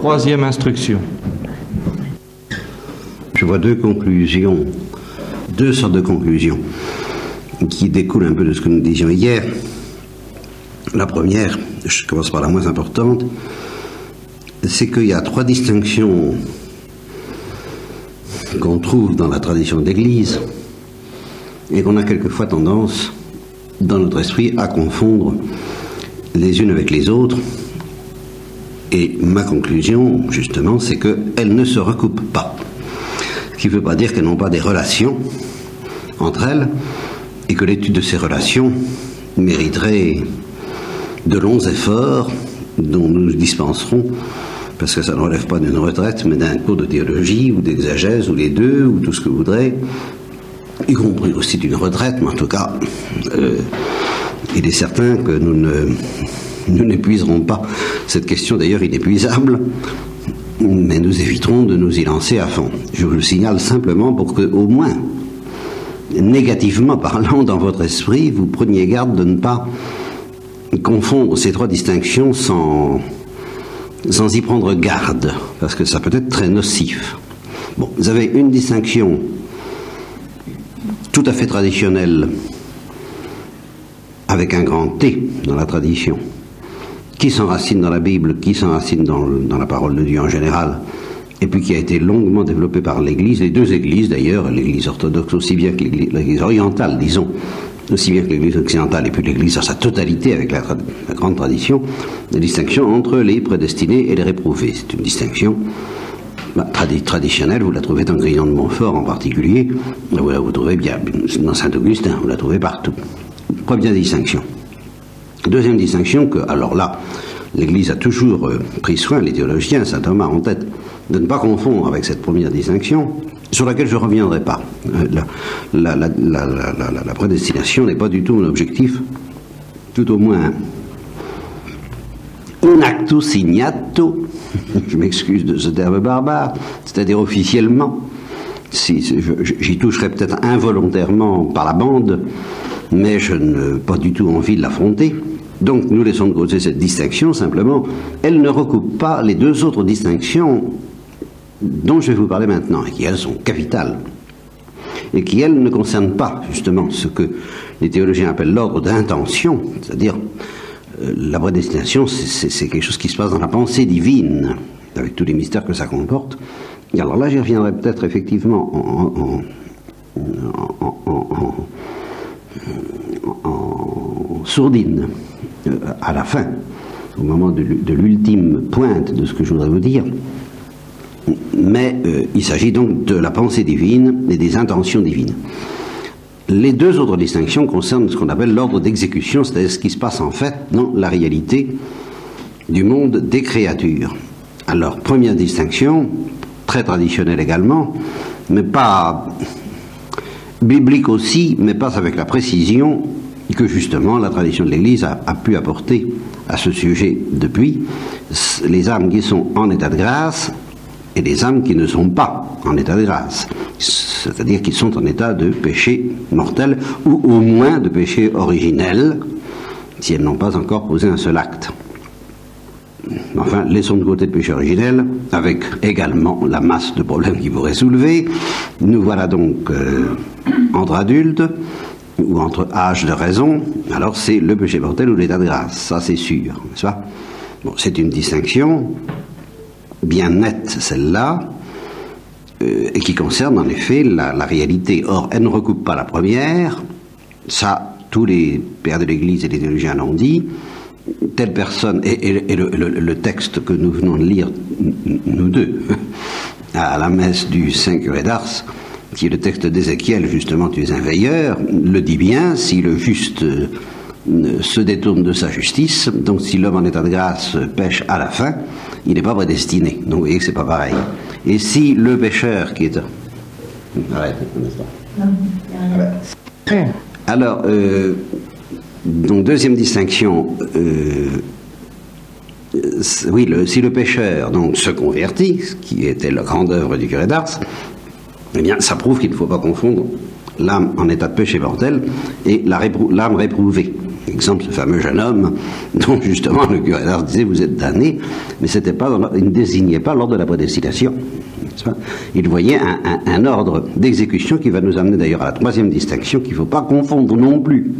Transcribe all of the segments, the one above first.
Troisième instruction. Je vois deux sortes de conclusions qui découlent un peu de ce que nous disions hier. La première, je commence par la moins importante, c'est qu'il y a trois distinctions qu'on trouve dans la tradition de l'Église et qu'on a quelquefois tendance, dans notre esprit, à confondre les unes avec les autres. Et ma conclusion, justement, c'est qu'elles ne se recoupent pas. Ce qui ne veut pas dire qu'elles n'ont pas des relations entre elles et que l'étude de ces relations mériterait de longs efforts dont nous nous dispenserons, parce que ça ne relève pas d'une retraite, mais d'un cours de théologie ou d'exagèse, ou les deux, ou tout ce que vous voudrez, y compris aussi d'une retraite, mais en tout cas, il est certain que nous n'épuiserons pas cette question, d'ailleurs inépuisable, mais nous éviterons de nous y lancer à fond. Je vous le signale simplement pour que, au moins, négativement parlant dans votre esprit, vous preniez garde de ne pas confondre ces trois distinctions sans y prendre garde, parce que ça peut être très nocif. Bon, vous avez une distinction tout à fait traditionnelle, avec un grand T dans la tradition, qui s'enracine dans la Bible, qui s'enracine dans la parole de Dieu en général, et puis qui a été longuement développée par l'Église, les deux Églises d'ailleurs, l'Église orthodoxe aussi bien que l'Église orientale, disons, aussi bien que l'Église occidentale, et puis l'Église dans sa totalité avec la grande tradition, la distinction entre les prédestinés et les réprouvés. C'est une distinction traditionnelle, vous la trouvez dans Grignon de Montfort en particulier, vous la trouvez bien dans Saint-Augustin, vous la trouvez partout. Première distinction. Deuxième distinction, que, alors là, l'Église a toujours pris soin, les théologiens, saint Thomas en tête, de ne pas confondre avec cette première distinction, sur laquelle je ne reviendrai pas. La prédestination n'est pas du tout un objectif, tout au moins un actus signato, je m'excuse de ce terme barbare, c'est-à-dire officiellement, j'y toucherai peut-être involontairement par la bande, mais je n'ai pas du tout envie de l'affronter. Donc nous laissons de côté cette distinction, simplement, elle ne recoupe pas les deux autres distinctions dont je vais vous parler maintenant, et qui elles sont capitales, et qui elles ne concernent pas justement ce que les théologiens appellent l'ordre d'intention, c'est-à-dire la prédestination, c'est quelque chose qui se passe dans la pensée divine, avec tous les mystères que ça comporte. Et alors là, j'y reviendrai peut-être effectivement en sourdine, à la fin, au moment de l'ultime pointe de ce que je voudrais vous dire. Mais il s'agit donc de la pensée divine et des intentions divines. Les deux autres distinctions concernent ce qu'on appelle l'ordre d'exécution, c'est-à-dire ce qui se passe en fait dans la réalité du monde des créatures. Alors, première distinction, très traditionnelle également, mais pas biblique aussi, mais pas avec la précision que justement la tradition de l'Église a pu apporter à ce sujet depuis. Les âmes qui sont en état de grâce et les âmes qui ne sont pas en état de grâce, c'est-à-dire qui sont en état de péché mortel ou au moins de péché originel si elles n'ont pas encore posé un seul acte. Enfin, laissons de côté le péché originel, avec également la masse de problèmes qui pourraient soulever. Nous voilà donc entre adultes, ou entre âges de raison, alors c'est le péché mortel ou l'état de grâce, ça c'est sûr, n'est-ce pas? Bon, c'est une distinction bien nette, celle-là, et qui concerne en effet la réalité. Or, elle ne recoupe pas la première, ça, tous les pères de l'Église et les théologiens l'ont dit. Telle personne, et le texte que nous venons de lire, nous deux, à la messe du Saint Curé d'Ars, qui est le texte d'Ézéchiel, justement, tu es un veilleur, le dit bien, si le juste se détourne de sa justice, donc si l'homme en état de grâce pêche à la fin, il n'est pas prédestiné. Donc vous voyez que c'est pas pareil. Et si le pécheur qui est... Arrête un instant. Alors, donc deuxième distinction, oui, si le pécheur donc se convertit, ce qui était la grande œuvre du Curé d'Ars, eh bien ça prouve qu'il ne faut pas confondre l'âme en état de péché mortel et l'âme réprouvée. Exemple, ce fameux jeune homme dont justement le curé d'Ars disait vous êtes damné, mais il ne désignait pas l'ordre de la prédestination. Il voyait un ordre d'exécution qui va nous amener d'ailleurs à la troisième distinction qu'il ne faut pas confondre non plus.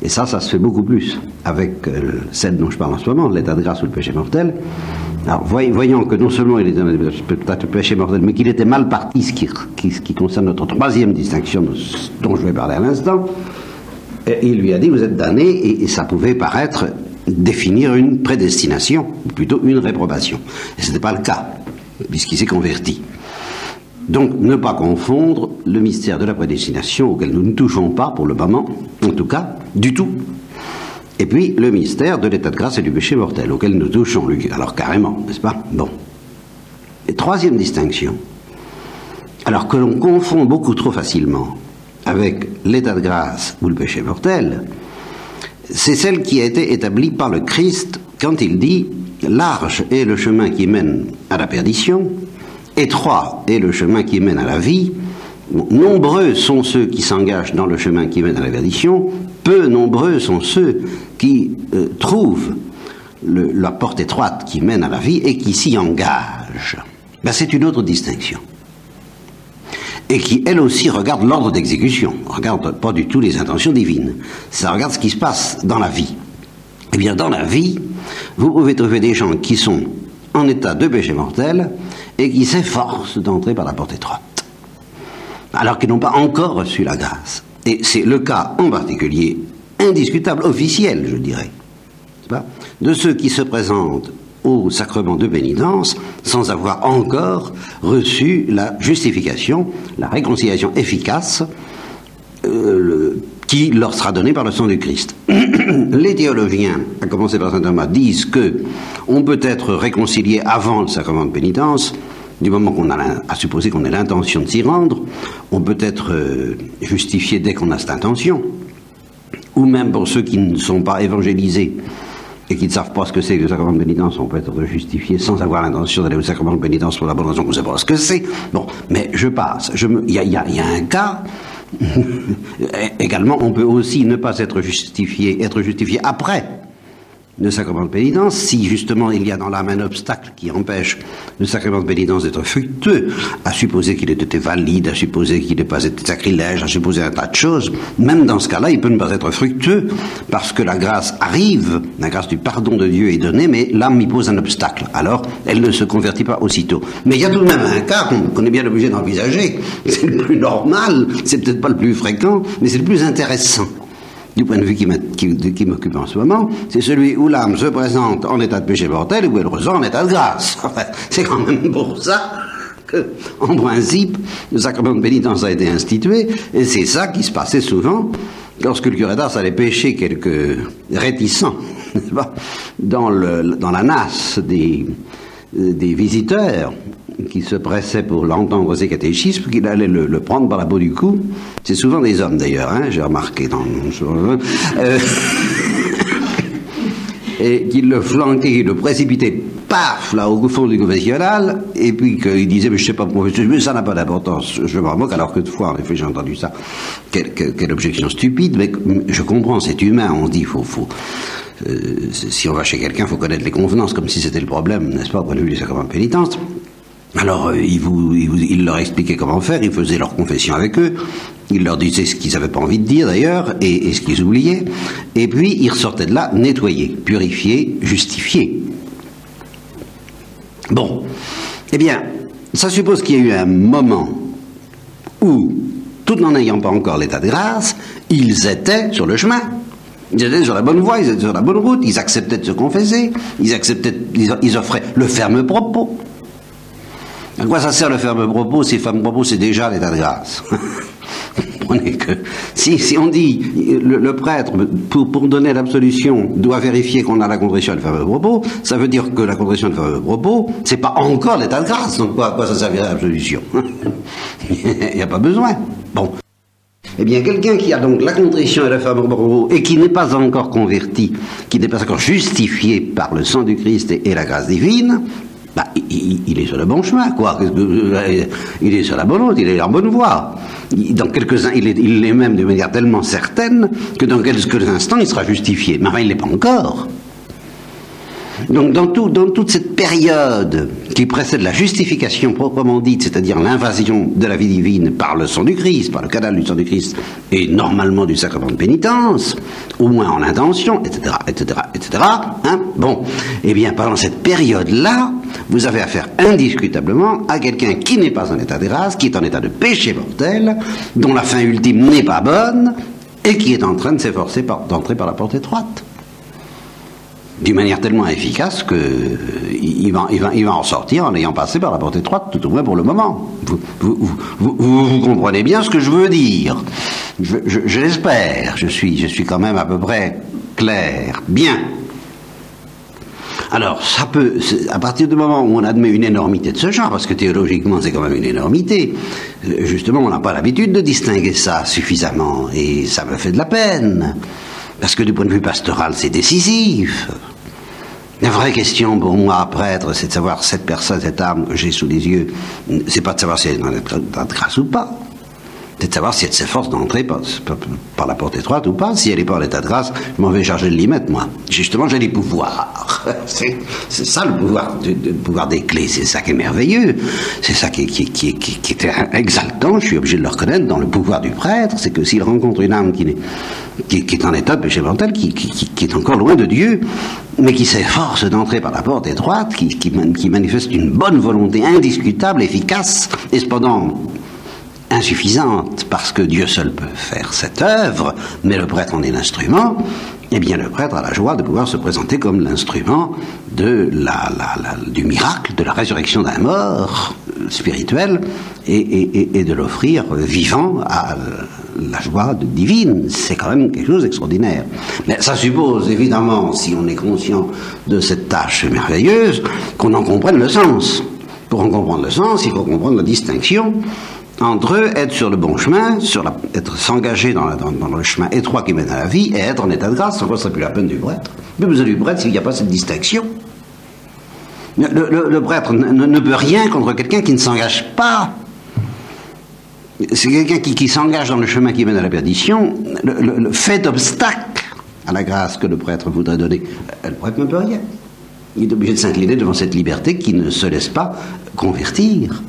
Et ça se fait beaucoup plus avec celle dont je parle en ce moment, l'état de grâce ou le péché mortel. Alors, voyant que non seulement il était peut-être le péché mortel, mais qu'il était mal parti, ce qui concerne notre troisième distinction dont je vais parler à l'instant, il lui a dit, vous êtes damné, et ça pouvait paraître définir une prédestination, ou plutôt une réprobation. Et ce n'était pas le cas, puisqu'il s'est converti. Donc, ne pas confondre le mystère de la prédestination, auquel nous ne touchons pas pour le moment, en tout cas, du tout, et puis le mystère de l'état de grâce et du péché mortel, auquel nous touchons, lui, alors carrément, n'est-ce pas? Bon. Et troisième distinction, alors que l'on confond beaucoup trop facilement avec l'état de grâce ou le péché mortel, c'est celle qui a été établie par le Christ quand il dit « Large est le chemin qui mène à la perdition, étroit est le chemin qui mène à la vie, nombreux sont ceux qui s'engagent dans le chemin qui mène à la perdition, peu nombreux sont ceux qui trouvent la porte étroite qui mène à la vie et qui s'y engagent. » Ben, c'est une autre distinction. Et qui, elle aussi, regarde l'ordre d'exécution, regarde pas du tout les intentions divines. Ça regarde ce qui se passe dans la vie. Eh bien, dans la vie, vous pouvez trouver des gens qui sont en état de péché mortel et qui s'efforcent d'entrer par la porte étroite, alors qu'ils n'ont pas encore reçu la grâce. Et c'est le cas en particulier, indiscutable, officiel, je dirais, de ceux qui se présentent au sacrement de pénitence sans avoir encore reçu la justification, la réconciliation efficace qui leur sera donnée par le sang du Christ. Les théologiens, à commencer par saint Thomas, disent que on peut être réconcilié avant le sacrement de pénitence, du moment qu'on a à supposer qu'on ait l'intention de s'y rendre. On peut être justifié dès qu'on a cette intention, ou même pour ceux qui ne sont pas évangélisés et qui ne savent pas ce que c'est que le sacrement de pénitence, on peut être justifié sans avoir l'intention d'aller au sacrement de pénitence pour la bonne raison qu'on ne sait pas ce que c'est. Bon, mais je passe. Il y a un cas. Également, on peut aussi ne pas être justifié après le sacrement de pénitence, si justement il y a dans l'âme un obstacle qui empêche le sacrement de pénitence d'être fructueux, à supposer qu'il ait été valide, à supposer qu'il n'ait pas été sacrilège, à supposer un tas de choses, même dans ce cas-là, il peut ne pas être fructueux, parce que la grâce arrive, la grâce du pardon de Dieu est donnée, mais l'âme y pose un obstacle, alors elle ne se convertit pas aussitôt. Mais il y a tout de même un cas qu'on est bien obligé d'envisager, c'est le plus normal, c'est peut-être pas le plus fréquent, mais c'est le plus intéressant. Du point de vue qui m'occupe en ce moment, c'est celui où l'âme se présente en état de péché mortel et où elle ressort en état de grâce. Enfin, c'est quand même pour ça que, en principe, le sacrement de pénitence a été institué, et c'est ça qui se passait souvent lorsque le curé d'Ars allait pêcher quelques réticents, n'est-ce pas, dans la nasse des visiteurs qui se pressaient pour l'entendre ses catéchismes, qu'il allait le prendre par la peau du cou. C'est souvent des hommes d'ailleurs, hein, j'ai remarqué et qu'il le flanquait, qu'il le précipitait, paf, là au fond du confessionnal, et puis qu'il disait, mais je sais pas pourquoi, mais ça n'a pas d'importance, je me moque, alors que de fois, en effet, j'ai entendu ça, quelle objection stupide, mais je comprends, c'est humain, on dit, si on va chez quelqu'un, il faut connaître les convenances, comme si c'était le problème, n'est-ce pas, au point de vue du sacrement de pénitence. Alors, il leur expliquait comment faire, il faisait leur confession avec eux, il leur disait ce qu'ils n'avaient pas envie de dire d'ailleurs, et ce qu'ils oubliaient, et puis ils ressortaient de là nettoyés, purifiés, justifiés. Bon, eh bien, ça suppose qu'il y a eu un moment où, tout en n'ayant pas encore l'état de grâce, ils étaient sur le chemin. Ils étaient sur la bonne voie, ils étaient sur la bonne route, ils acceptaient de se confesser, ils offraient le ferme propos. À quoi ça sert le ferme propos? Si ferme propos, c'est déjà l'état de grâce. Comprenez que si on dit le prêtre, pour donner l'absolution, doit vérifier qu'on a la contrition et le ferme propos, ça veut dire que la contrition et le ferme propos, c'est pas encore l'état de grâce. Donc à quoi ça servirait l'absolution? Il n'y a pas besoin. Bon. Eh bien, quelqu'un qui a donc la contrition et le ferme propos et qui n'est pas encore converti, qui n'est pas encore justifié par le sang du Christ et la grâce divine, il est sur le bon chemin, quoi. Il est sur la bonne route, il est en bonne voie. Dans quelques il l'est même de manière tellement certaine que dans quelques instants, il sera justifié. Mais enfin, il ne l'est pas encore. Donc, dans toute cette période qui précède la justification proprement dite, c'est-à-dire l'invasion de la vie divine par le sang du Christ, par le canal du sang du Christ, et normalement du sacrement de pénitence, au moins en intention, etc., etc., etc., hein, bon, eh bien, pendant cette période-là, vous avez affaire indiscutablement à quelqu'un qui n'est pas en état de grâce, qui est en état de péché mortel, dont la fin ultime n'est pas bonne, et qui est en train de s'efforcer d'entrer par la porte étroite. D'une manière tellement efficace qu'il va en sortir en ayant passé par la porte étroite, tout au moins pour le moment. Vous comprenez bien ce que je veux dire. Je l'espère. Je suis quand même à peu près clair. Bien. Alors, ça peut, à partir du moment où on admet une énormité de ce genre, parce que théologiquement c'est quand même une énormité, justement on n'a pas l'habitude de distinguer ça suffisamment, et ça me fait de la peine. Parce que du point de vue pastoral, c'est décisif. La vraie question pour moi, prêtre, c'est de savoir cette personne, cette âme que j'ai sous les yeux, c'est pas de savoir si elle est dans l'état de grâce ou pas. C'est de savoir si elle s'efforce d'entrer par la porte étroite ou pas. Si elle n'est pas en état de grâce, je m'en vais charger de l'y mettre, moi. Justement, j'ai des pouvoirs. C'est ça le pouvoir des clés, c'est ça qui est merveilleux. C'est ça qui est exaltant, je suis obligé de le reconnaître dans le pouvoir du prêtre, c'est que s'il rencontre une âme qui est en état de péché mortel, qui est encore loin de Dieu, mais qui s'efforce d'entrer par la porte étroite, qui manifeste une bonne volonté indiscutable, efficace, et cependant insuffisante, parce que Dieu seul peut faire cette œuvre, mais le prêtre en est l'instrument, eh bien le prêtre a la joie de pouvoir se présenter comme l'instrument de du miracle, de la résurrection d'un mort spirituel, et de l'offrir vivant à la joie divine. C'est quand même quelque chose d'extraordinaire. Mais ça suppose évidemment, si on est conscient de cette tâche merveilleuse, qu'on en comprenne le sens. Pour en comprendre le sens, il faut comprendre la distinction entre être sur le bon chemin, s'engager dans le chemin étroit qui mène à la vie, et être en état de grâce, sans quoi ce serait plus la peine du prêtre. Plus besoin du prêtre s'il n'y a pas cette distinction. Le prêtre ne peut rien contre quelqu'un qui ne s'engage pas. C'est quelqu'un qui s'engage dans le chemin qui mène à la perdition, le fait obstacle à la grâce que le prêtre voudrait donner. Le prêtre ne peut rien. Il est obligé de s'incliner devant cette liberté qui ne se laisse pas convertir.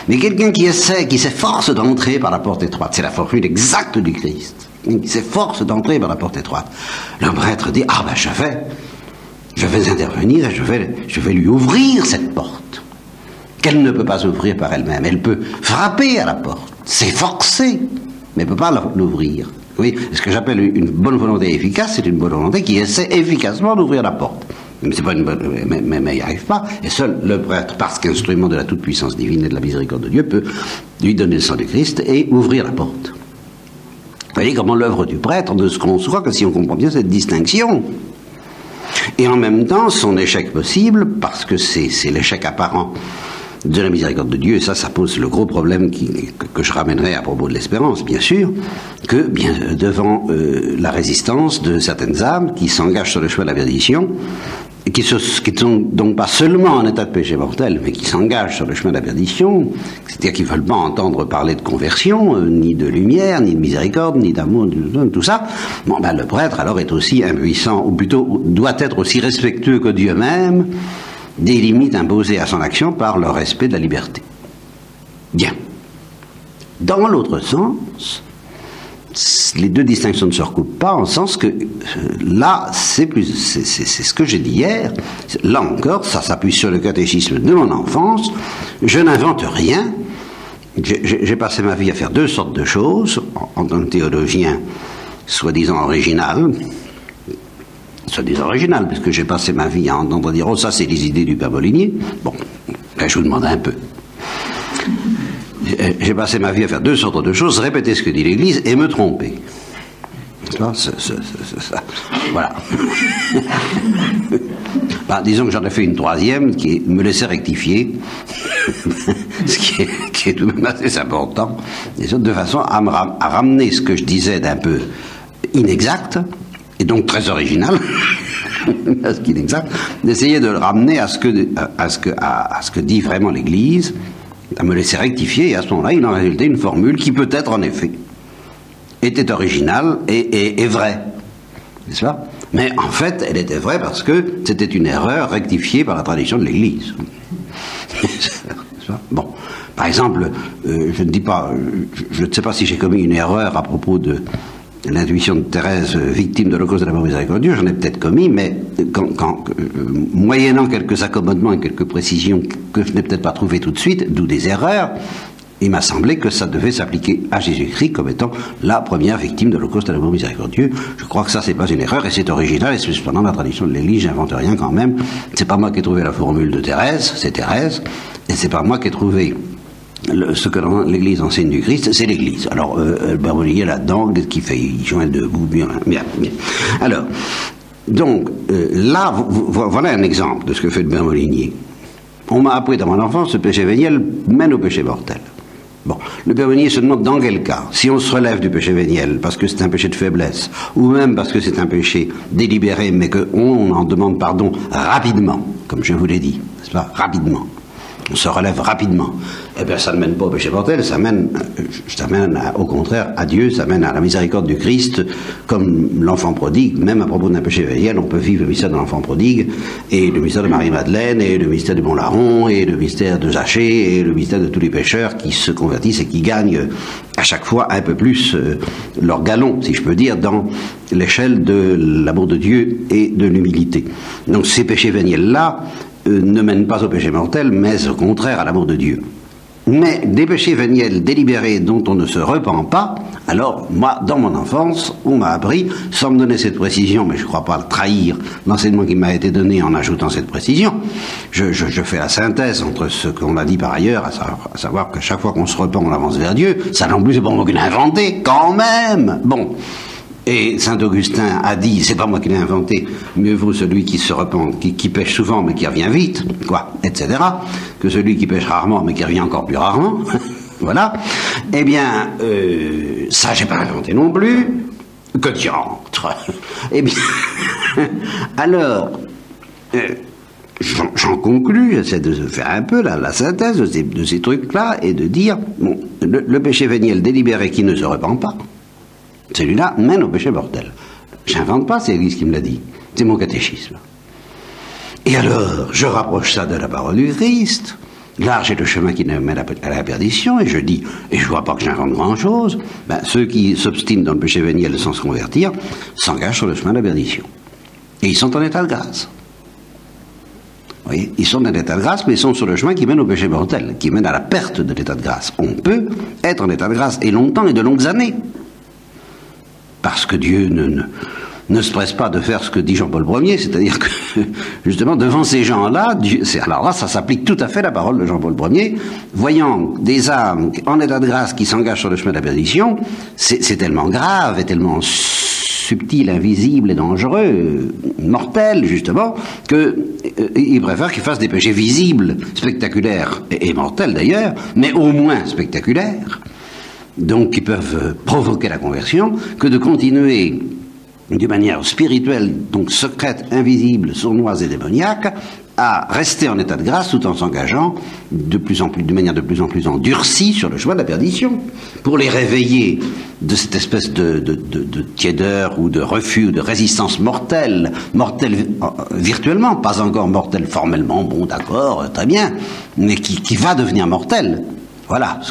Mais quelqu'un qui s'efforce d'entrer par la porte étroite, c'est la formule exacte du Christ, qui s'efforce d'entrer par la porte étroite. Le prêtre dit, ah ben je vais intervenir et je vais lui ouvrir cette porte, qu'elle ne peut pas ouvrir par elle-même. Elle peut frapper à la porte, s'efforcer, mais elle ne peut pas l'ouvrir. Oui, ce que j'appelle une bonne volonté efficace, c'est une bonne volonté qui essaie efficacement d'ouvrir la porte. Mais c'est pas une bonne, mais il n'y arrive pas. Et seul le prêtre, parce qu'instrument de la toute-puissance divine et de la miséricorde de Dieu, peut lui donner le sang du Christ et ouvrir la porte. Vous voyez comment l'œuvre du prêtre ne se conçoit que si on comprend bien cette distinction. Et en même temps, son échec possible, parce que c'est l'échec apparent de la miséricorde de Dieu, et ça pose le gros problème que je ramènerai à propos de l'espérance, bien sûr, que devant la résistance de certaines âmes qui s'engagent sur le chemin de la perdition, et qui ne sont donc pas seulement en état de péché mortel, mais qui s'engagent sur le chemin de la perdition, c'est-à-dire qu'ils ne veulent pas entendre parler de conversion, ni de lumière, ni de miséricorde, ni d'amour, tout ça, bon, le prêtre alors est aussi impuissant, ou plutôt doit être aussi respectueux que Dieu même, des limites imposées à son action par le respect de la liberté. Bien. Dans l'autre sens, les deux distinctions ne se recoupent pas, en sens que là, c'est ce que j'ai dit hier, là encore, ça s'appuie sur le catéchisme de mon enfance, je n'invente rien, j'ai passé ma vie à faire deux sortes de choses, en tant que théologien soi-disant original, puisque j'ai passé ma vie à entendre dire « Oh, ça, c'est les idées du Père Molinier ». Bon, là, je vous demande un peu. J'ai passé ma vie à faire deux sortes de choses, répéter ce que dit l'Église et me tromper. Ça, voilà. Disons que j'en ai fait une troisième qui me laissait rectifier, ce qui est tout de même assez important, de façon à ramener ce que je disais d'un peu inexact, et donc très original, à ce qui est exact, d'essayer de le ramener à ce que dit vraiment l'Église, à me laisser rectifier, et à ce moment-là, il en résultait une formule qui peut-être, en effet, était originale et vraie. N'est-ce pas? Mais en fait, elle était vraie parce que c'était une erreur rectifiée par la tradition de l'Église. Bon. Par exemple, je ne sais pas si j'ai commis une erreur à propos de l'intuition de Thérèse, victime de l'Holocauste de l'amour miséricordieux, j'en ai peut-être commis, mais moyennant quelques accommodements et quelques précisions que je n'ai peut-être pas trouvées tout de suite, d'où des erreurs, il m'a semblé que ça devait s'appliquer à Jésus-Christ comme étant la première victime de l'Holocauste de l'amour miséricordieux. Je crois que ça, c'est pas une erreur, et c'est original, et c'est cependant la tradition de l'Église, j'invente rien quand même. C'est pas moi qui ai trouvé la formule de Thérèse, c'est Thérèse, et c'est pas moi qui ai trouvé ce que l'Église enseigne du Christ, c'est l'Église. Alors, Barbelier là-dedans, qui fait joint debout, bien. Alors, donc, là, voilà un exemple de ce que fait le Bermolinier. On m'a appris dans mon enfance, ce péché véniel mène au péché mortel. Bon, le Bermolinier se demande dans quel cas, si on se relève du péché véniel parce que c'est un péché de faiblesse, ou même parce que c'est un péché délibéré, mais qu'on en demande pardon rapidement, comme je vous l'ai dit, n'est-ce pas, rapidement. On se relève rapidement. Eh bien, ça ne mène pas au péché mortel, ça mène au contraire à Dieu, ça mène à la miséricorde du Christ, comme l'enfant prodigue. Même à propos d'un péché véniel, on peut vivre le mystère de l'enfant prodigue, et le mystère de Marie-Madeleine, et le mystère du bon larron, et le mystère de Zachée, et le mystère de tous les pécheurs qui se convertissent et qui gagnent à chaque fois un peu plus leur galon, si je peux dire, dans l'échelle de l'amour de Dieu et de l'humilité. Donc ces péchés véniels-là ne mènent pas au péché mortel, mais au contraire à l'amour de Dieu. Mais des péchés véniels délibérés dont on ne se repent pas, alors moi, dans mon enfance, on m'a appris, sans me donner cette précision, mais je ne crois pas trahir l'enseignement qui m'a été donné en ajoutant cette précision, je fais la synthèse entre ce qu'on a dit par ailleurs, à savoir que chaque fois qu'on se repent, on avance vers Dieu, ça non plus c'est pas moi qui l'ai inventé, quand même. Bon. Et saint Augustin a dit, c'est pas moi qui l'ai inventé, mieux vaut celui qui se repent, qui pêche souvent mais qui revient vite, quoi, etc., que celui qui pêche rarement mais qui revient encore plus rarement, voilà. Eh bien, ça j'ai pas inventé non plus, que diantre. Eh bien, alors, j'en conclus, j'essaie de faire un peu la synthèse de ces trucs-là et de dire, bon, le péché véniel délibéré qui ne se repent pas, celui-là mène au péché mortel. J'invente pas, c'est l'Église qui me l'a dit. C'est mon catéchisme. Et alors, je rapproche ça de la parole du Christ. Large est le chemin qui mène à la perdition, et je dis, et je vois pas que j'invente grand-chose, ben, ceux qui s'obstinent dans le péché véniel sans se convertir, s'engagent sur le chemin de la perdition. Et ils sont en état de grâce. Vous voyez, ils sont en état de grâce, mais ils sont sur le chemin qui mène au péché mortel, qui mène à la perte de l'état de grâce. On peut être en état de grâce, et longtemps, et de longues années. Parce que Dieu ne se presse pas de faire ce que dit Jean-Paul Ier, c'est-à-dire que, justement, devant ces gens-là, alors là, ça s'applique tout à fait à la parole de Jean-Paul Ier, voyant des âmes en état de grâce qui s'engagent sur le chemin de la perdition, c'est tellement grave et tellement subtil, invisible et dangereux, mortel, justement, qu'il préfère qu'ils fassent des péchés visibles, spectaculaires et mortels d'ailleurs, mais au moins spectaculaires, donc qui peuvent provoquer la conversion, que de continuer d'une manière spirituelle, donc secrète, invisible, sournoise et démoniaque, à rester en état de grâce tout en s'engageant de manière de plus en plus endurcie sur le chemin de la perdition, pour les réveiller de cette espèce de tiédeur ou de refus ou de résistance mortelle virtuellement, pas encore mortelle formellement, bon d'accord, très bien, mais qui va devenir mortelle. Voilà,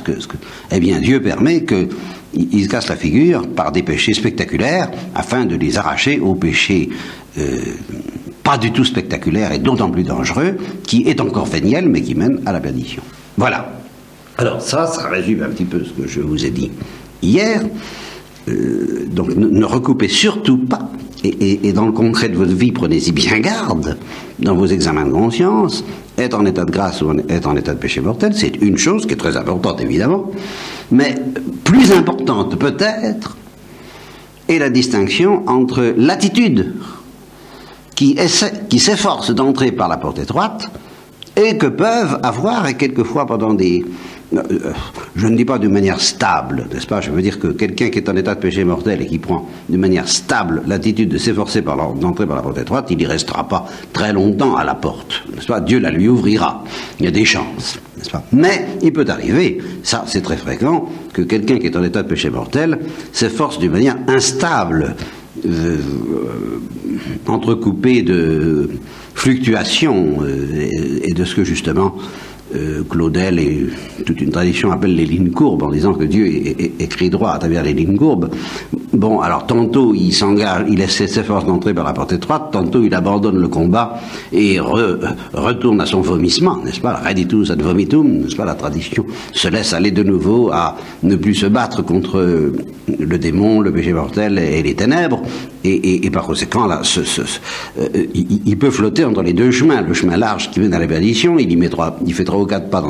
eh bien, Dieu permet qu'ils se cassent la figure par des péchés spectaculaires, afin de les arracher aux péchés pas du tout spectaculaires et d'autant plus dangereux, qui est encore véniel, mais qui mène à la perdition. Voilà. Alors ça résume un petit peu ce que je vous ai dit hier. Donc ne recoupez surtout pas, et dans le concret de votre vie, prenez-y bien garde, dans vos examens de conscience. Être en état de grâce ou être en état de péché mortel, c'est une chose qui est très importante évidemment, mais plus importante peut-être est la distinction entre l'attitude qui s'efforce d'entrer par la porte étroite et que peuvent avoir, et quelquefois pendant des... je ne dis pas de manière stable, n'est-ce pas? Je veux dire que quelqu'un qui est en état de péché mortel et qui prend de manière stable l'attitude de s'efforcer d'entrer par la porte étroite, il n'y restera pas très longtemps à la porte, n'est-ce pas? Dieu la lui ouvrira, il y a des chances, n'est-ce pas? Mais il peut arriver, ça c'est très fréquent, que quelqu'un qui est en état de péché mortel s'efforce d'une manière instable, entrecoupée de fluctuations et de ce que justement Claudel et toute une tradition appelle les lignes courbes, en disant que Dieu écrit droit à travers les lignes courbes. Bon, alors tantôt il s'engage, il essaie s'efforce d'entrer par la porte étroite, tantôt il abandonne le combat et retourne à son vomissement, n'est-ce pas? Reditus ad vomitum, n'est-ce pas? La tradition se laisse aller de nouveau à ne plus se battre contre le démon, le péché mortel et les ténèbres, et par conséquent, là, il peut flotter entre les deux chemins, le chemin large qui mène à la perdition, il fait 3 ou 4 pas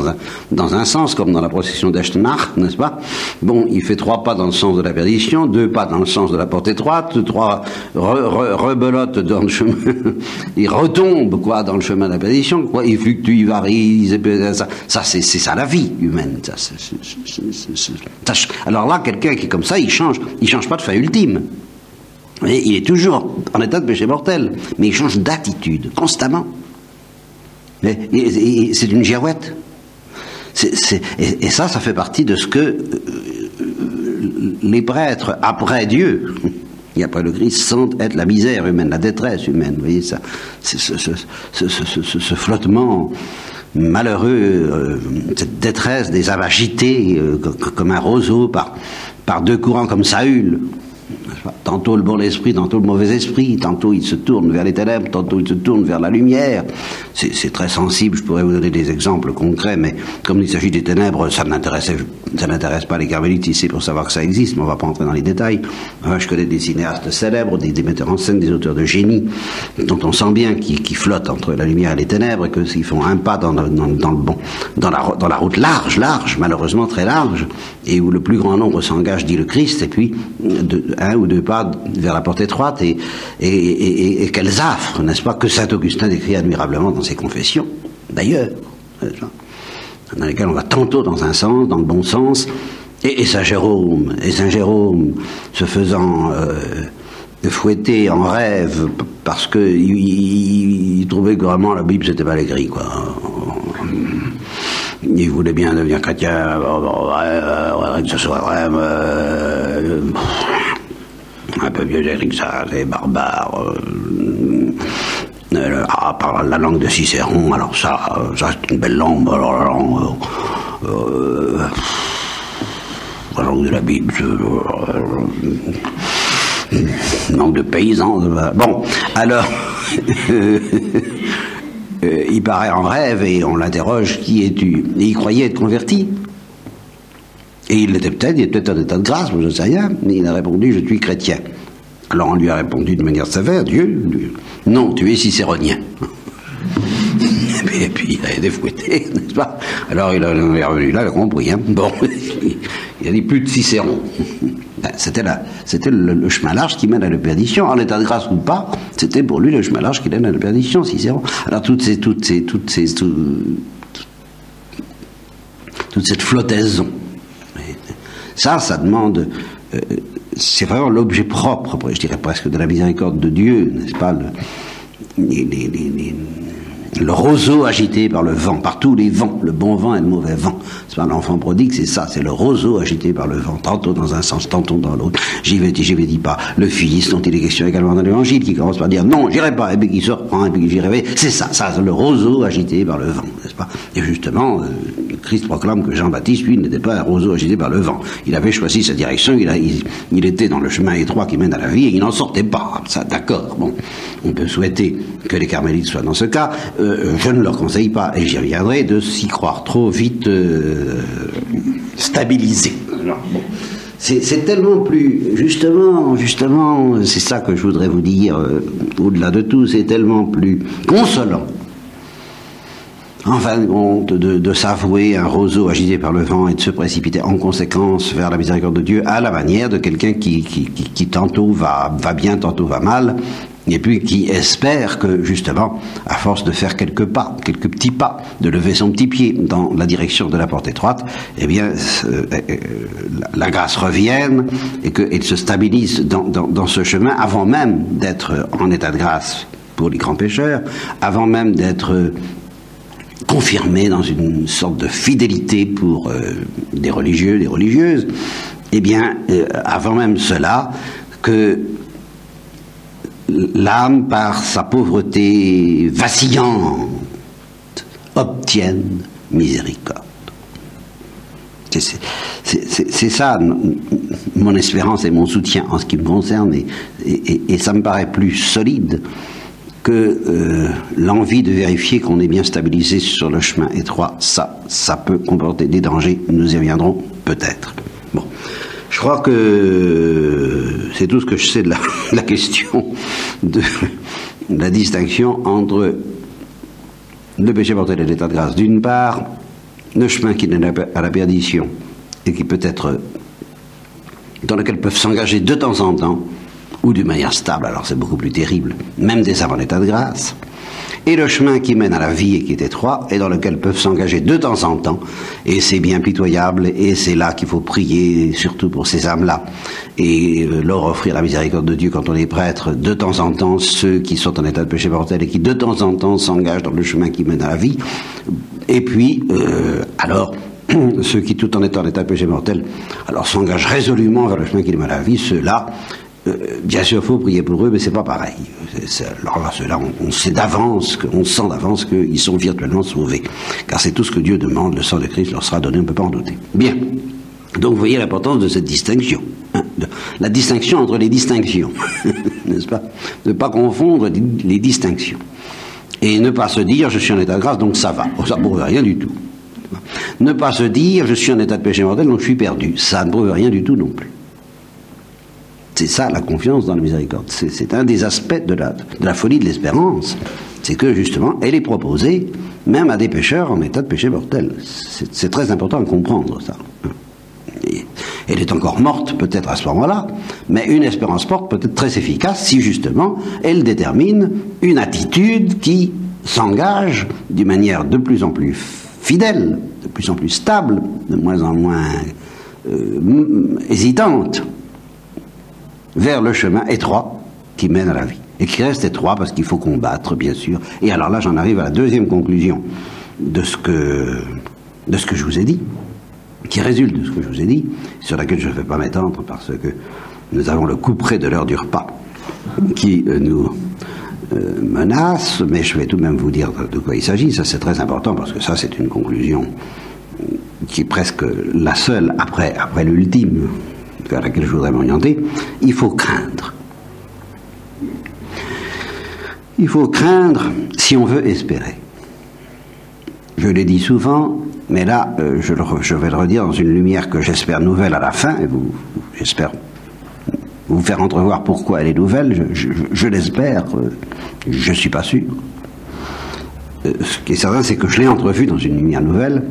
dans un sens, comme dans la procession d'Echtnach, n'est-ce pas? Bon, il fait 3 pas dans le sens de la perdition, 2 pas dans le sens de la porte étroite, 3 rebelote dans le chemin, il retombe, quoi, dans le chemin de la perdition, quoi, il fluctue, il varie, ça c'est ça la vie humaine, alors là, quelqu'un qui est comme ça, il change pas de fin ultime. Et il est toujours en état de péché mortel, mais il change d'attitude, constamment. C'est une girouette. Et ça fait partie de ce que les prêtres, après Dieu, et après le Christ, sentent être la misère humaine, la détresse humaine. Vous voyez ça, ce flottement malheureux, cette détresse des âmes agitées comme un roseau par 2 courants comme Saül. Tantôt le bon esprit, tantôt le mauvais esprit, tantôt il se tourne vers les ténèbres, tantôt il se tourne vers la lumière. C'est très sensible, je pourrais vous donner des exemples concrets, mais comme il s'agit des ténèbres, ça n'intéresse pas les carmélites ici pour savoir que ça existe, mais on ne va pas entrer dans les détails. Je connais des cinéastes célèbres, des metteurs en scène, des auteurs de génie, dont on sent bien qu'ils flottent entre la lumière et les ténèbres, et qu'ils font un pas dans la route large, malheureusement très large, et où le plus grand nombre s'engage, dit le Christ, et puis 1 ou 2 pas vers la porte étroite, et quels affres, n'est-ce pas, que saint Augustin décrit admirablement dans ses confessions, d'ailleurs, dans lesquelles on va tantôt dans un sens, dans le bon sens, et saint Jérôme, se faisant fouetter en rêve parce que il trouvait que vraiment la Bible c'était mal écrit, quoi. Il voulait bien devenir chrétien, que ce soit vraiment un peu vieux que ça, c'est barbare. Par la langue de Cicéron, alors ça c'est une belle langue, alors la langue de la Bible, langue de paysan. Bon, alors il paraît en rêve et on l'interroge, qui es-tu? Et il croyait être converti. Et il était peut-être en état de grâce, je ne sais rien, mais il a répondu, je suis chrétien. Alors on lui a répondu de manière sévère, Dieu, non, tu es cicéronien. Et puis il a été fouetté, n'est-ce pas? Alors il est revenu là, il a compris, hein. Bon, il a dit plus de Cicéron. C'était le chemin large qui mène à la perdition, en état de grâce ou pas, c'était pour lui le chemin large qui mène à la perdition, Cicéron. Alors toute cette flottaison, ça demande, c'est vraiment l'objet propre, je dirais presque, de la miséricorde de Dieu, n'est-ce pas, le roseau agité par le vent, par tous les vents, le bon vent et le mauvais vent. C'est pas l'enfant prodigue, c'est ça, c'est le roseau agité par le vent, tantôt dans un sens, tantôt dans l'autre. J'y vais dis pas. Le Fils, dont il est question également dans l'Évangile, qui commence par dire non, j'irai pas, et puis qui se reprend, et puis j'y vais. C'est ça, c'est le roseau agité par le vent, n'est-ce pas? Et justement, Christ proclame que Jean-Baptiste, lui, n'était pas un roseau agité par le vent. Il avait choisi sa direction, il était dans le chemin étroit qui mène à la vie, et il n'en sortait pas. Ça, d'accord. Bon, on peut souhaiter que les carmélites soient dans ce cas. Je ne leur conseille pas, et j'y reviendrai, de s'y croire trop vite stabilisé. Alors, bon, c'est tellement plus, justement, c'est ça que je voudrais vous dire, au-delà de tout, c'est tellement plus consolant, en fin de compte, de s'avouer un roseau agité par le vent et de se précipiter en conséquence vers la miséricorde de Dieu, à la manière de quelqu'un qui tantôt va bien, tantôt va mal, et puis qui espère que, justement, à force de faire quelques petits pas, de lever son petit pied dans la direction de la porte étroite, eh bien, la grâce revienne et qu'elle se stabilise dans ce chemin avant même d'être en état de grâce pour les grands pécheurs, avant même d'être confirmé dans une sorte de fidélité pour des religieux, des religieuses, eh bien, avant même cela, que l'âme, par sa pauvreté vacillante, obtienne miséricorde. C'est ça mon espérance et mon soutien en ce qui me concerne, et ça me paraît plus solide que l'envie de vérifier qu'on est bien stabilisé sur le chemin étroit. Ça peut comporter des dangers, nous y reviendrons peut-être. Bon. Je crois que c'est tout ce que je sais de la question de la distinction entre le péché mortel et l'état de grâce. D'une part, le chemin qui mène à la perdition et qui peut être dans lequel peuvent s'engager de temps en temps, ou d'une manière stable, alors c'est beaucoup plus terrible, même des âmes en état de grâce, et le chemin qui mène à la vie et qui est étroit, et dans lequel peuvent s'engager de temps en temps, et c'est bien pitoyable, et c'est là qu'il faut prier, surtout pour ces âmes-là, et leur offrir la miséricorde de Dieu quand on est prêtre, de temps en temps, ceux qui sont en état de péché mortel, et qui de temps en temps s'engagent dans le chemin qui mène à la vie, et puis, alors, ceux qui, tout en étant en état de péché mortel, alors s'engagent résolument vers le chemin qui mène à la vie, ceux-là, bien sûr, il faut prier pour eux, mais c'est pas pareil. Alors là, ceux-là, on sait d'avance, on sent d'avance qu'ils sont virtuellement sauvés. Car c'est tout ce que Dieu demande, le sang de Christ leur sera donné, on ne peut pas en douter. Bien. Donc, vous voyez l'importance de cette distinction. Hein, la distinction entre les distinctions. N'est-ce pas? Ne pas confondre les distinctions. Et ne pas se dire, je suis en état de grâce, donc ça va. Ça ne prouve rien du tout. Ne pas se dire, je suis en état de péché mortel, donc je suis perdu. Ça ne prouve rien du tout non plus. C'est ça la confiance dans la miséricorde. C'est un des aspects de la folie de l'espérance. C'est que justement, elle est proposée même à des pécheurs en état de péché mortel. C'est très important de comprendre ça. Et elle est encore morte peut-être à ce moment-là, mais une espérance morte peut être très efficace si justement elle détermine une attitude qui s'engage d'une manière de plus en plus fidèle, de plus en plus stable, de moins en moins hésitante, vers le chemin étroit qui mène à la vie. Et qui reste étroit parce qu'il faut combattre, bien sûr. Et alors là, j'en arrive à la deuxième conclusion de ce que je vous ai dit, qui résulte de ce que je vous ai dit, sur laquelle je ne vais pas m'étendre parce que nous avons le couperet de l'heure du repas qui nous menace, mais je vais tout de même vous dire de quoi il s'agit. Ça, c'est très important parce que ça, c'est une conclusion qui est presque la seule après l'ultime vers laquelle je voudrais m'orienter. Il faut craindre. Il faut craindre si on veut espérer. Je l'ai dit souvent, mais là, je vais le redire dans une lumière que j'espère nouvelle à la fin, et j'espère vous faire entrevoir pourquoi elle est nouvelle, je l'espère, je ne suis pas sûr. Ce qui est certain, c'est que je l'ai entrevue dans une lumière nouvelle,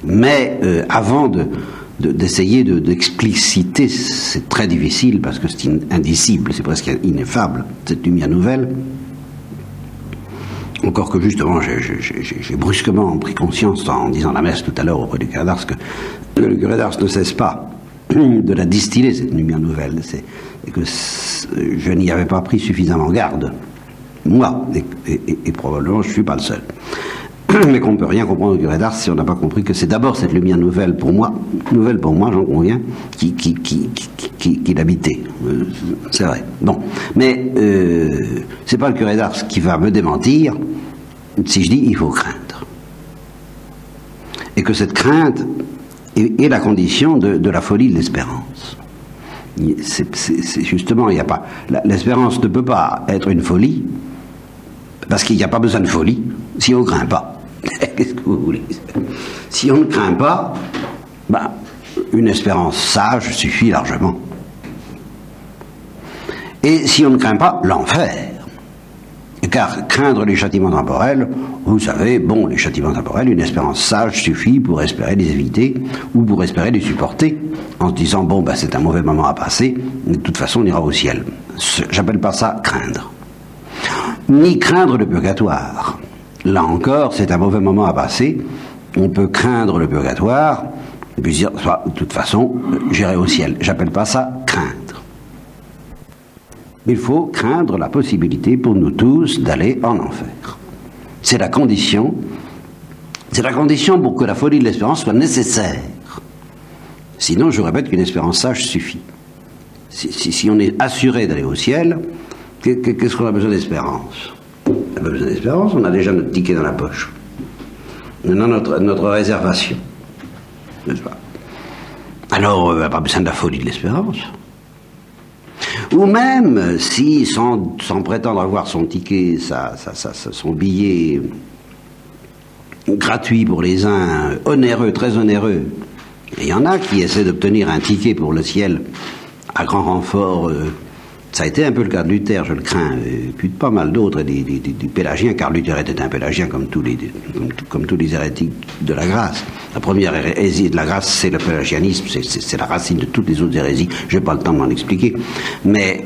mais avant d'essayer d'expliciter, c'est très difficile parce que c'est indicible, c'est presque ineffable, cette lumière nouvelle. Encore que justement, j'ai brusquement pris conscience en disant la messe tout à l'heure auprès du curé d'Ars que le curé d'Ars ne cesse pas de la distiller, cette lumière nouvelle, et que je n'y avais pas pris suffisamment garde, moi, et probablement je ne suis pas le seul. Mais qu'on ne peut rien comprendre au curé d'Ars si on n'a pas compris que c'est d'abord cette lumière nouvelle pour moi, j'en conviens, qui l'habitait. C'est vrai. Bon. Mais c'est pas le curé d'Ars qui va me démentir si je dis il faut craindre. Et que cette crainte est la condition de la folie de l'espérance. C'est justement, il n'y a pas. L'espérance ne peut pas être une folie, parce qu'il n'y a pas besoin de folie si on ne craint pas. Qu'est-ce que vous voulez? Si on ne craint pas, une espérance sage suffit largement. Et si on ne craint pas, l'enfer. Et Car craindre les châtiments temporels, vous savez, bon, les châtiments temporels, une espérance sage suffit pour espérer les éviter ou pour espérer les supporter, en se disant, bon, ben, c'est un mauvais moment à passer, de toute façon, on ira au ciel. J'appelle pas ça craindre. Ni craindre le purgatoire. Là encore, c'est un mauvais moment à passer. On peut craindre le purgatoire, et puis dire, de toute façon, j'irai au ciel. J'appelle pas ça craindre. Il faut craindre la possibilité pour nous tous d'aller en enfer. C'est la condition pour que la folie de l'espérance soit nécessaire. Sinon, je répète qu'une espérance sage suffit. Si on est assuré d'aller au ciel, qu'est-ce qu'on a besoin d'espérance? On n'a pas besoin d'espérance, on a déjà notre ticket dans la poche. On a notre réservation. N'est-ce pas? Alors, on n'a pas besoin de la folie de l'espérance. Ou même, si, sans prétendre avoir son ticket, son billet gratuit pour les uns, onéreux, très onéreux, et il y en a qui essaient d'obtenir un ticket pour le ciel à grand renfort. Ça a été un peu le cas de Luther, je le crains, et puis de pas mal d'autres, des pélagiens, car Luther était un pélagien comme tous les hérétiques de la grâce. La première hérésie de la grâce, c'est le pélagianisme, c'est la racine de toutes les autres hérésies. Je n'ai pas le temps de m'en expliquer, mais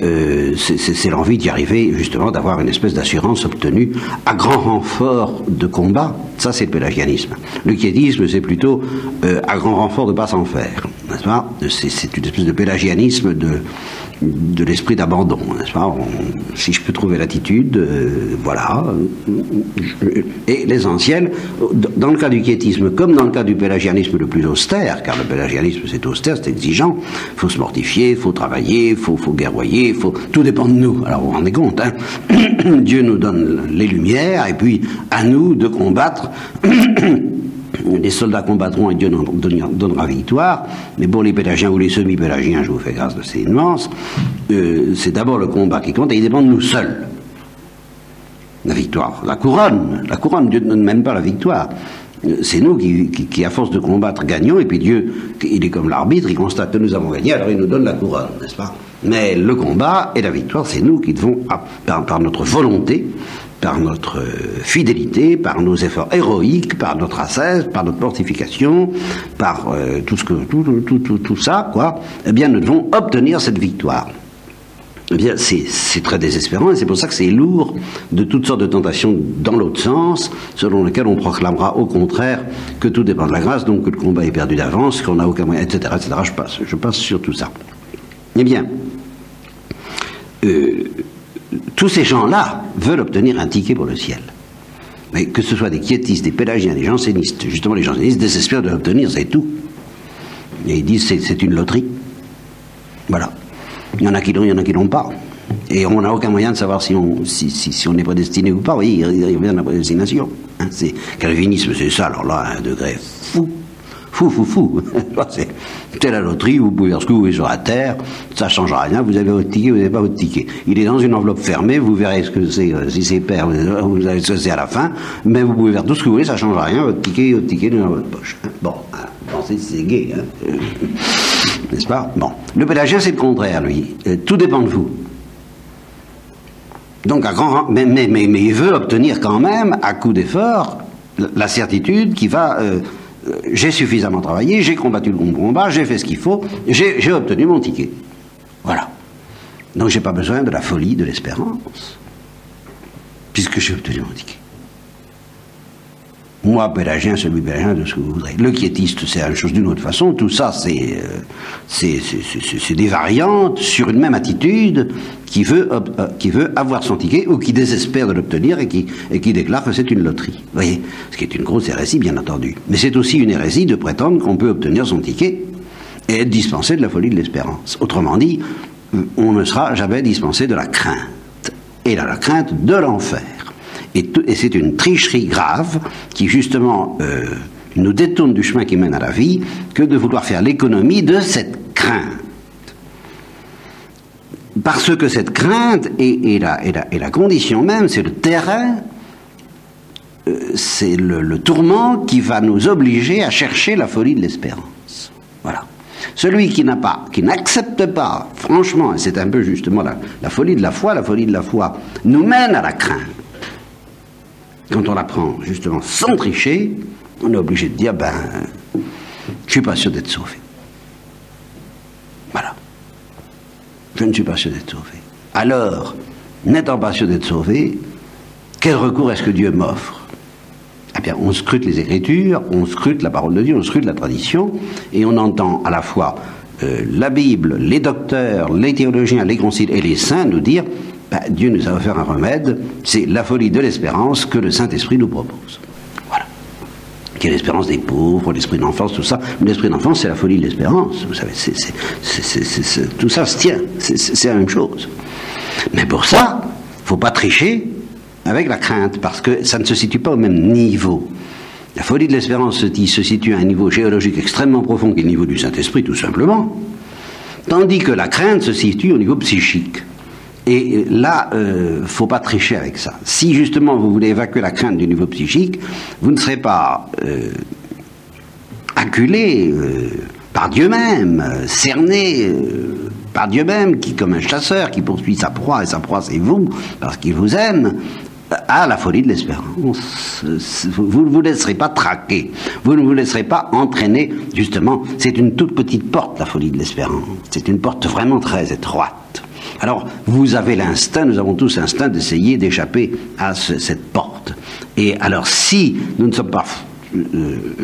c'est l'envie d'y arriver, justement, d'avoir une espèce d'assurance obtenue à grand renfort de combat. Ça, c'est le pélagianisme. Le quiétisme, c'est plutôt à grand renfort de pas s'en faire, n'est-ce pas? C'est une espèce de pélagianisme de l'esprit d'abandon, n'est-ce pas? Si je peux trouver l'attitude, voilà. Et l'essentiel, dans le cas du quiétisme, comme dans le cas du pélagianisme le plus austère, car le pélagianisme c'est austère, c'est exigeant, il faut se mortifier, il faut travailler, il faut guerroyer, tout dépend de nous. Alors vous vous rendez compte, hein? Dieu nous donne les lumières, et puis à nous de combattre. Les soldats combattront et Dieu donnera victoire, mais pour les pélagiens ou les semi-pélagiens, je vous fais grâce de ces nuances, c'est d'abord le combat qui compte et il dépend de nous seuls. La victoire, la couronne, Dieu ne donne même pas la victoire. C'est nous qui, à force de combattre, gagnons, et puis Dieu, il est comme l'arbitre, il constate que nous avons gagné, alors il nous donne la couronne, n'est-ce pas? Mais le combat et la victoire, c'est nous qui devons, par notre volonté, par notre fidélité, par nos efforts héroïques, par notre ascèse, par notre mortification, par tout ça, quoi, eh bien, nous devons obtenir cette victoire. Eh bien, c'est très désespérant, et c'est pour ça que c'est lourd de toutes sortes de tentations dans l'autre sens, selon lesquelles on proclamera au contraire que tout dépend de la grâce, donc que le combat est perdu d'avance, qu'on n'a aucun moyen, etc., etc. Je passe sur tout ça. Eh bien, tous ces gens-là veulent obtenir un ticket pour le ciel. Mais que ce soit des quiétistes, des pélagiens, des jansénistes, justement les jansénistes désespèrent de l'obtenir, c'est tout. Et ils disent c'est une loterie. Voilà. Il y en a qui l'ont, il y en a qui l'ont pas. Et on n'a aucun moyen de savoir si on est prédestiné ou pas. Oui, il revient à la prédestination. Hein, calvinisme, c'est ça, alors là, à un degré fou. C'est la loterie, vous pouvez faire ce que vous voulez sur la terre, ça ne changera rien, vous avez votre ticket, vous n'avez pas votre ticket. Il est dans une enveloppe fermée, vous verrez ce que c'est, si c'est pair, vous avez ce que c'est à la fin, mais vous pouvez faire tout ce que vous voulez, ça ne changera rien, votre ticket est dans votre poche. Bon, pensez si c'est gai, hein. N'est-ce pas? Bon. Le pélagien, c'est le contraire, lui. Tout dépend de vous. Donc, mais il veut obtenir quand même, à coup d'effort, la certitude qui va... j'ai suffisamment travaillé, j'ai combattu le combat, j'ai fait ce qu'il faut, j'ai obtenu mon ticket. Voilà. Donc j'ai pas besoin de la folie de l'espérance, puisque j'ai obtenu mon ticket. Moi, pélagien, celui pélagien, de ce que vous voudrez. Le quiétiste, c'est une chose d'une autre façon. Tout ça, c'est des variantes sur une même attitude qui veut avoir son ticket ou qui désespère de l'obtenir et qui déclare que c'est une loterie. Vous voyez, ce qui est une grosse hérésie, bien entendu. Mais c'est aussi une hérésie de prétendre qu'on peut obtenir son ticket et être dispensé de la folie de l'espérance. Autrement dit, on ne sera jamais dispensé de la crainte. Et la crainte de l'enfer. Et c'est une tricherie grave qui, justement, nous détourne du chemin qui mène à la vie que de vouloir faire l'économie de cette crainte. Parce que cette crainte est la condition même, c'est le terrain, c'est le tourment qui va nous obliger à chercher la folie de l'espérance. Voilà. Celui qui n'accepte pas, franchement, et c'est un peu justement la folie de la foi nous mène à la crainte. quand on l'apprend justement sans tricher, on est obligé de dire, ben, je ne suis pas sûr d'être sauvé. Voilà. Je ne suis pas sûr d'être sauvé. Alors, n'étant pas sûr d'être sauvé, quel recours est-ce que Dieu m'offre? Eh bien, on scrute les Écritures, on scrute la parole de Dieu, on scrute la tradition, et on entend à la fois la Bible, les docteurs, les théologiens, les conciles et les saints nous dire, ben, Dieu nous a offert un remède, c'est la folie de l'espérance que le Saint-Esprit nous propose. Voilà. Qui est l'espérance des pauvres, l'esprit d'enfance, tout ça. L'esprit d'enfance, c'est la folie de l'espérance. Vous savez, tout ça se tient, c'est la même chose. Mais pour ça, il ne faut pas tricher avec la crainte, parce que ça ne se situe pas au même niveau. La folie de l'espérance se situe à un niveau géologique extrêmement profond, qui est le niveau du Saint-Esprit, tout simplement, tandis que la crainte se situe au niveau psychique. Et là, faut pas tricher avec ça. Si justement vous voulez évacuer la crainte du niveau psychique, vous ne serez pas acculé par Dieu même, cerné par Dieu même, qui comme un chasseur qui poursuit sa proie, et sa proie c'est vous, parce qu'il vous aime, à la folie de l'espérance. Vous ne vous laisserez pas traquer, vous ne vous laisserez pas entraîner, justement, c'est une toute petite porte, la folie de l'espérance, c'est une porte vraiment très étroite. Alors, vous avez l'instinct, nous avons tous l'instinct d'essayer d'échapper à cette porte. Et alors, si nous ne sommes pas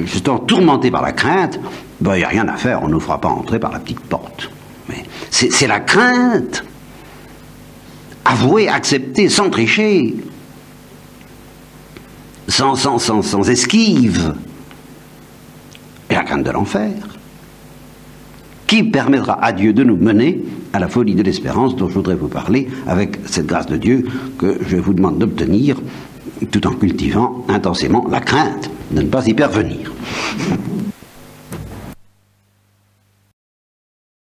justement tourmentés par la crainte, ben, il n'y a rien à faire, on ne nous fera pas entrer par la petite porte. Mais c'est la crainte, avouée, acceptée, sans tricher, sans esquive, et la crainte de l'enfer, qui permettra à Dieu de nous mener à la folie de l'espérance dont je voudrais vous parler avec cette grâce de Dieu que je vous demande d'obtenir tout en cultivant intensément la crainte de ne pas y parvenir.